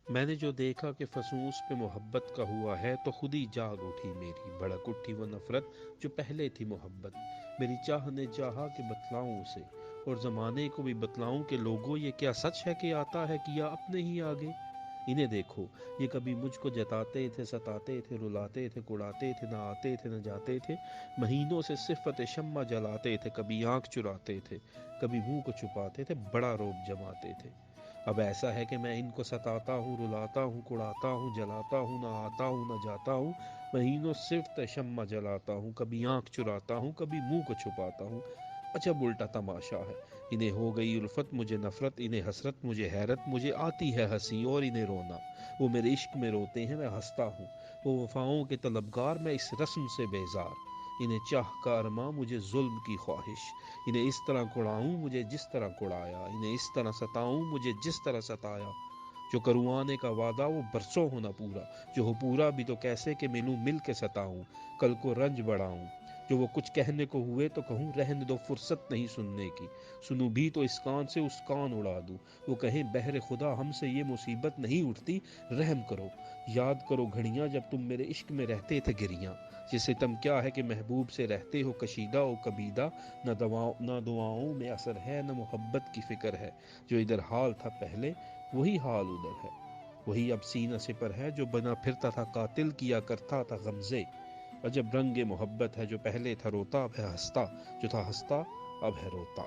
میں نے جو دیکھا کہ فسوس پہ محبت کا ہوا ہے تو خود ہی جاگ اٹھی میری، بھڑک اٹھی وہ نفرت جو پہلے تھی محبت۔ میری چاہ نے چاہا کہ بتلاؤں اسے، اور زمانے کو بھی بتلاؤں کہ لوگوں یہ کیا سچ ہے کہ آتا ہے کیا اپنے ہی آگے۔ انہیں دیکھو، یہ کبھی مجھ کو جتاتے تھے، ستاتے تھے، رلاتے تھے، کڑاتے تھے، نہ آتے تھے نہ جاتے تھے، مہینوں سے صفت شمع جلاتے تھے، کبھی آنکھ چراتے تھے، کبھی منہ کو چھپاتے تھے، بڑا روب جماتے تھے۔ اب ایسا ہے کہ میں ان کو ستاتا ہوں، رلاتا ہوں، کڑاتا ہوں، جلاتا ہوں، نہ آتا ہوں نہ جاتا ہوں، مہینوں صرف تشمع جلاتا ہوں، کبھی آنکھ چراتا ہوں، کبھی منہ کو چھپاتا ہوں۔ عجب الٹا تماشا ہے، انہیں ہو گئی الفت مجھے نفرت، انہیں حسرت مجھے حیرت، مجھے آتی ہے ہنسی اور انہیں رونا۔ وہ میرے عشق میں روتے ہیں، میں ہنستا ہوں، وہ وفاؤں کے طلبگار، میں اس رسم سے بیزار۔ انہیں چاہ کا ارماں، مجھے ظلم کی خواہش، انہیں اس طرح کڑاؤں مجھے جس طرح کڑایا، انہیں اس طرح ستاؤں مجھے جس طرح ستایا۔ جو کروں آنے کا وعدہ وہ برسوں ہونا پورا، جو ہو پورا بھی تو کیسے کہ ملوں مل کے ستاؤں، کل کو رنج بڑھاؤں۔ جو وہ کچھ کہنے کو ہوئے تو کہوں رہنے دو، فرصت نہیں سننے کی، سنوں بھی تو اس کان سے اس کان اڑا دوں۔ وہ کہیں بہر خدا ہم سے یہ مصیبت نہیں اٹھتی، رحم کرو۔ یاد کرو گھڑیاں جب تم میرے عشق میں رہتے تھے گریاں، یہ ستم کیا ہے کہ محبوب سے رہتے ہو کشیدہ و کبیدہ۔ نہ دعاؤں میں اثر ہے نہ محبت کی فکر ہے، جو ادھر حال تھا پہلے وہی حال ادھر ہے۔ وہی اب سینہ سپر ہے جو بنا پھرتا تھا قاتل، کیا کرتا تھا غمزے۔ عجب رنگ محبت ہے جو پہلے تھا روتا اب ہے ہنستا، جو تھا ہنستا اب ہے روتا۔